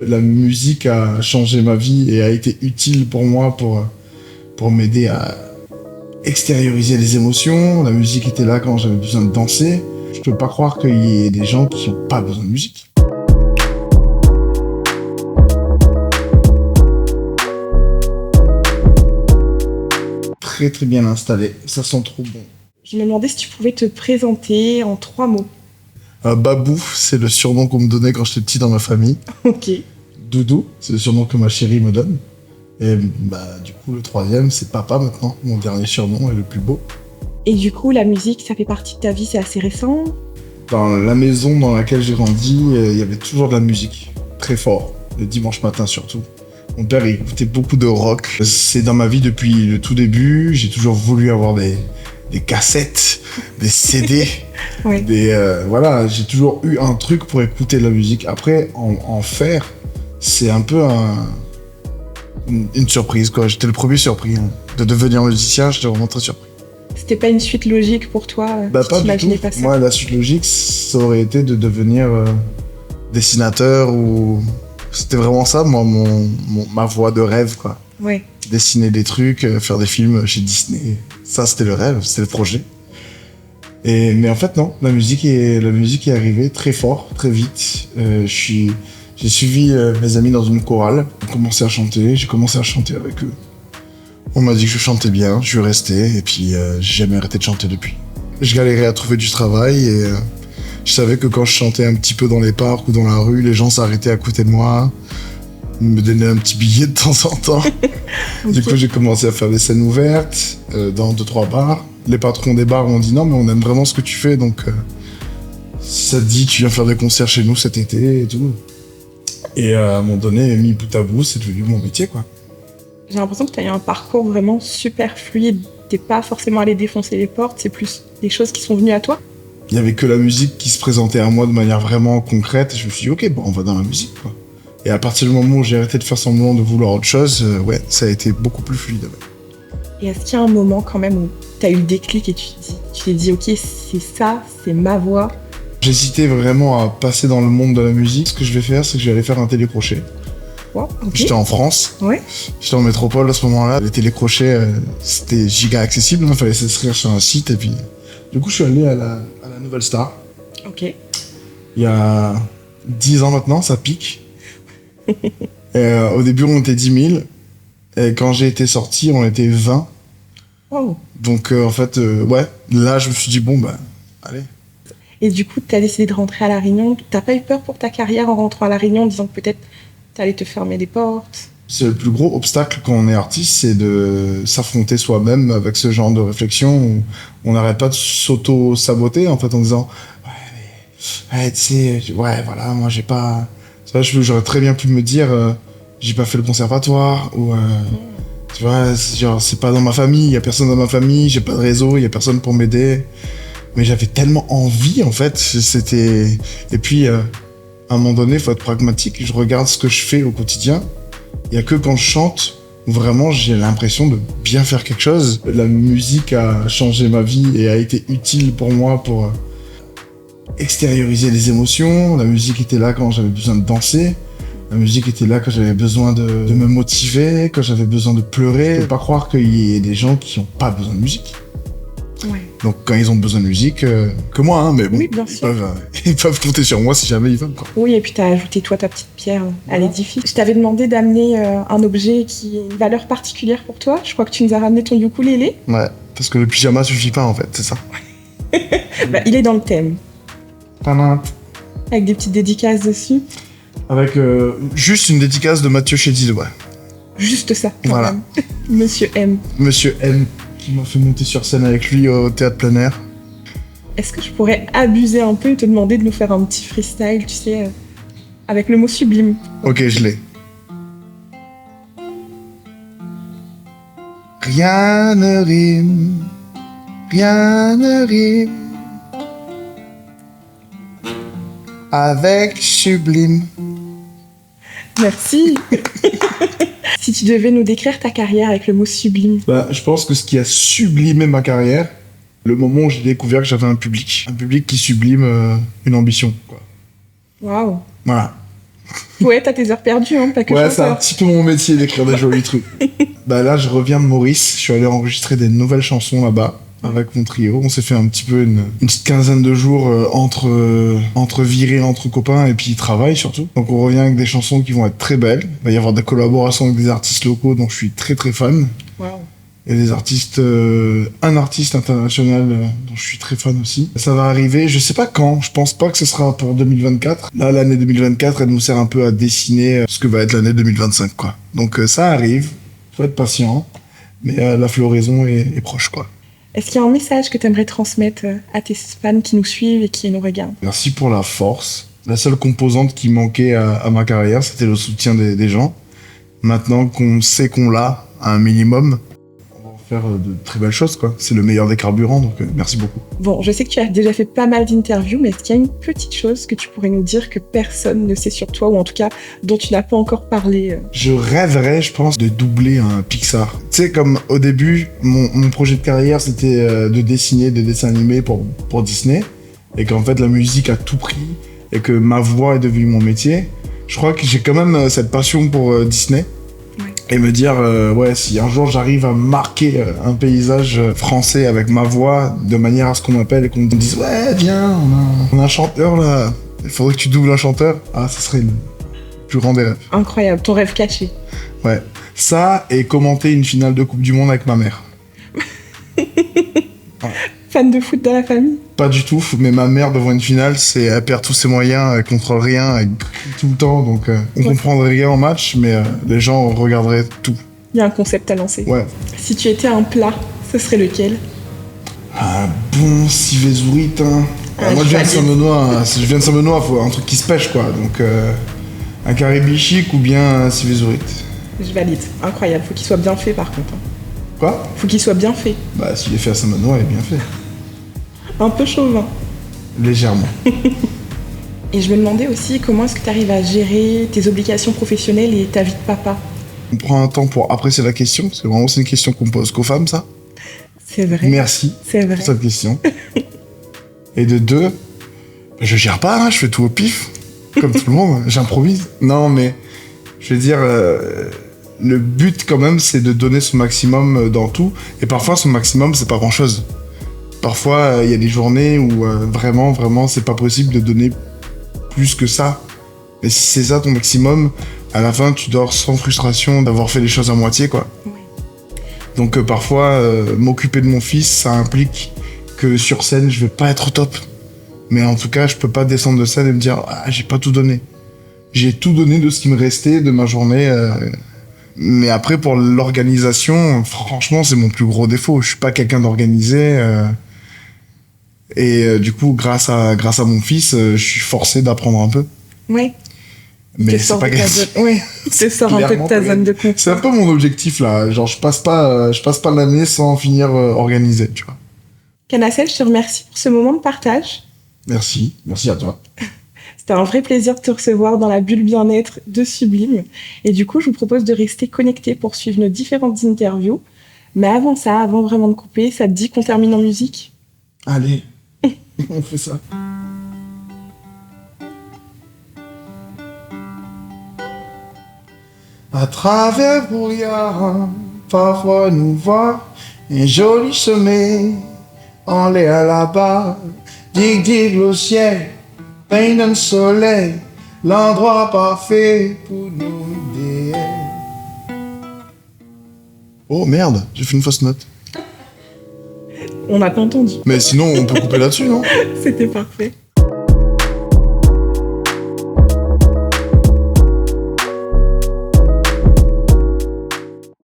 La musique a changé ma vie et a été utile pour moi pour m'aider à extérioriser les émotions. La musique était là quand j'avais besoin de danser. Je peux pas croire qu'il y ait des gens qui n'ont pas besoin de musique. Très très bien installé, ça sent trop bon. Je me demandais si tu pouvais te présenter en 3 mots. Babou, c'est le surnom qu'on me donnait quand j'étais petit dans ma famille. Ok. Doudou, c'est le surnom que ma chérie me donne. Et du coup, le 3e, c'est Papa maintenant, mon dernier surnom et le plus beau. Et du coup, la musique, ça fait partie de ta vie, c'est assez récent? Dans la maison dans laquelle j'ai grandi, il y avait toujours de la musique, très fort, le dimanche matin surtout. Mon père il écoutait beaucoup de rock. C'est dans ma vie depuis le tout début. J'ai toujours voulu avoir des cassettes, des CD. Ouais. Voilà, j'ai toujours eu un truc pour écouter de la musique. Après, en faire, c'est un peu une surprise, quoi. J'étais le premier surpris. De devenir musicien, j'étais vraiment très surpris. C'était pas une suite logique pour toi? Pas du tout. Pas ça. Moi, la suite logique, ça aurait été de devenir dessinateur ou... C'était vraiment ça, moi, ma voie de rêve, quoi. Ouais. Dessiner des trucs, faire des films chez Disney. Ça, c'était le rêve, c'était le projet. Mais en fait, non. La musique est arrivée très fort, très vite. J'ai suivi mes amis dans une chorale. J'ai commencé à chanter avec eux. On m'a dit que je chantais bien, je suis resté, et puis j'ai jamais arrêté de chanter depuis. Je galérais à trouver du travail, et je savais que quand je chantais un petit peu dans les parcs ou dans la rue, les gens s'arrêtaient à côté de moi, me donnaient un petit billet de temps en temps. Okay. Du coup, j'ai commencé à faire des scènes ouvertes dans 2-3 bars. Les patrons des bars m'ont dit non, mais on aime vraiment ce que tu fais, donc si ça te dit, tu viens faire des concerts chez nous cet été et tout. Et à un moment donné, mis bout à bout, c'est devenu mon métier, quoi. J'ai l'impression que tu as eu un parcours vraiment super fluide. T'es pas forcément allé défoncer les portes, c'est plus des choses qui sont venues à toi. Il y avait que la musique qui se présentait à moi de manière vraiment concrète. Et je me suis dit, ok, bon, on va dans la musique, quoi. Et à partir du moment où j'ai arrêté de faire semblant de vouloir autre chose, ouais, ça a été beaucoup plus fluide. Et est-ce qu'il y a un moment quand même où tu as eu le déclic et tu t'es dit, ok, c'est ça, c'est ma voix? J'hésitais vraiment à passer dans le monde de la musique. Ce que je vais faire, c'est que j'allais faire un télécrochet. Wow, okay. J'étais en France, ouais. J'étais en métropole à ce moment-là. Les télécrochets, c'était giga accessible, il fallait s'inscrire sur un site. Et puis, du coup, je suis allé à la Nouvelle Star. Ok. Il y a 10 ans maintenant, ça pique. Et, au début, on était 10 000. Et quand j'ai été sorti, on était 20. Wow. Donc, en fait, ouais, là, je me suis dit, bon, allez. Et du coup, tu as décidé de rentrer à La Réunion. T'as pas eu peur pour ta carrière en rentrant à La Réunion, en disant que peut-être t'allais te fermer des portes? C'est le plus gros obstacle quand on est artiste, c'est de s'affronter soi-même avec ce genre de réflexion où on n'arrête pas de s'auto-saboter, en fait, en disant ouais, tu sais, ouais, voilà, moi j'ai pas... J'aurais très bien pu me dire j'ai pas fait le conservatoire, ou tu vois, genre, c'est pas dans ma famille, il y a personne dans ma famille, j'ai pas de réseau, il y a personne pour m'aider. Mais j'avais tellement envie, en fait, c'était... Et puis, à un moment donné, il faut être pragmatique. Je regarde ce que je fais au quotidien. Il y a que quand je chante, où vraiment, j'ai l'impression de bien faire quelque chose. La musique a changé ma vie et a été utile pour moi pour extérioriser les émotions. La musique était là quand j'avais besoin de danser. La musique était là quand j'avais besoin de me motiver, quand j'avais besoin de pleurer. Je peux pas croire qu'il y ait des gens qui n'ont pas besoin de musique. Ouais. Donc quand ils ont besoin de musique, que moi, hein, mais bon, oui, bien sûr. Ils peuvent compter sur moi si jamais ils veulent, quoi. Oui, et puis t'as ajouté toi ta petite pierre à l'édifice. Je t'avais demandé d'amener un objet qui a une valeur particulière pour toi. Je crois que tu nous as ramené ton ukulélé. Ouais, parce que le pyjama suffit pas en fait, c'est ça. Il est dans le thème. Tadam. Avec des petites dédicaces dessus. Avec juste une dédicace de Mathieu Chédid, ouais. Juste ça, quand voilà. même. Monsieur M. Monsieur M, qui m'a fait monter sur scène avec lui au théâtre plein air. Est-ce que je pourrais abuser un peu et te demander de nous faire un petit freestyle, tu sais, avec le mot sublime? Ok, je l'ai. Rien ne rime, rien ne rime avec sublime. Merci. Si tu devais nous décrire ta carrière avec le mot sublime. Je pense que ce qui a sublimé ma carrière, le moment où j'ai découvert que j'avais un public qui sublime une ambition, quoi. Waouh. Voilà. Ouais, t'as tes heures perdues, hein, pas que Ouais, c'est un chanteur. petit peu mon métier d'écrire des jolis trucs. Bah là, je reviens de Maurice. Je suis allé enregistrer des nouvelles chansons là-bas avec mon trio. On s'est fait un petit peu une petite quinzaine de jours entre virées, entre copains et puis travail surtout. Donc on revient avec des chansons qui vont être très belles. Il va y avoir des collaborations avec des artistes locaux dont je suis très très fan. Waouh. Et des artistes, un artiste international dont je suis très fan aussi. Ça va arriver, je sais pas quand, je pense pas que ce sera pour 2024. Là, l'année 2024, elle nous sert un peu à dessiner ce que va être l'année 2025, quoi. Donc ça arrive, faut être patient, mais la floraison est proche, quoi. Est-ce qu'il y a un message que tu aimerais transmettre à tes fans qui nous suivent et qui nous regardent? Merci pour la force. La seule composante qui manquait à ma carrière, c'était le soutien des gens. Maintenant qu'on sait qu'on l'a à un minimum, faire de très belles choses, quoi. C'est le meilleur des carburants, donc merci beaucoup. Bon, je sais que tu as déjà fait pas mal d'interviews, mais est-ce qu'il y a une petite chose que tu pourrais nous dire que personne ne sait sur toi, ou en tout cas dont tu n'as pas encore parlé? Je rêverais, je pense, de doubler un Pixar. Tu sais, comme au début, mon projet de carrière, c'était de dessiner des dessins animés pour Disney, et qu'en fait, la musique a tout pris, et que ma voix est devenue mon métier. Je crois que j'ai quand même cette passion pour Disney. Et me dire, ouais, si un jour j'arrive à marquer un paysage français avec ma voix, de manière à ce qu'on m'appelle et qu'on me dise, ouais, viens, on a un chanteur là, il faudrait que tu doubles un chanteur. Ah, ce serait le plus grand des rêves. Incroyable, ton rêve caché. Ouais, ça et commenter une finale de Coupe du Monde avec ma mère. Fan de foot dans la famille? Pas du tout, mais ma mère devant une finale, elle perd tous ses moyens, elle contrôle rien, elle crie tout le temps, donc on comprendrait rien en match, mais les gens regarderaient tout. Il y a un concept à lancer. Ouais. Si tu étais un plat, ce serait lequel? Un bon civet hein. Moi je viens de Saint-Benoît, si je viens de Saint-Benoît, faut un truc qui se pêche quoi, donc un carré bichic ou bien un civet. Je valide, incroyable, faut qu'il soit bien fait par contre. Quoi? Faut qu'il soit bien fait. Bah s'il est fait à Saint-Benoît, il est bien fait. Un peu chauvin. Légèrement. Et je me demandais aussi comment est-ce que tu arrives à gérer tes obligations professionnelles et ta vie de papa? On prend un temps pour apprécier la question, parce que vraiment c'est une question qu'on pose qu'aux femmes ça. C'est vrai. Merci C'est vrai. pour cette question. Et de deux, je gère pas, hein, je fais tout au pif, comme tout le monde, j'improvise. Non mais, je veux dire, le but quand même c'est de donner son maximum dans tout, et parfois son maximum c'est pas grand chose. Parfois il y a des journées où vraiment c'est pas possible de donner plus que ça. Et si c'est ça ton maximum, à la fin tu dors sans frustration d'avoir fait les choses à moitié quoi. Ouais. Donc parfois m'occuper de mon fils ça implique que sur scène je vais pas être au top. Mais en tout cas je peux pas descendre de scène et me dire ah j'ai pas tout donné. J'ai tout donné de ce qui me restait de ma journée. Mais après pour l'organisation, franchement c'est mon plus gros défaut. Je suis pas quelqu'un d'organisé. Et du coup grâce à mon fils, je suis forcé d'apprendre un peu. Ouais. Mais c'est pas grave. Ouais, tu sors un peu de ta zone de confort. C'est un peu mon objectif là. Genre je passe pas l'année sans finir organisé, tu vois. Canacel, je te remercie pour ce moment de partage. Merci à toi. C'était un vrai plaisir de te recevoir dans la bulle bien-être de Sublime. Et du coup, je vous propose de rester connectés pour suivre nos différentes interviews. Mais avant ça, avant vraiment de couper, ça te dit qu'on termine en musique? Allez, on fait ça. À travers brouillard, parfois nous voit un joli sommet en l'air là-bas. Dig dig le ciel, peint dans le soleil, l'endroit parfait pour nous idéer. Oh merde, j'ai fait une fausse note. On n'a pas entendu. Mais sinon on peut couper là-dessus, non? C'était parfait.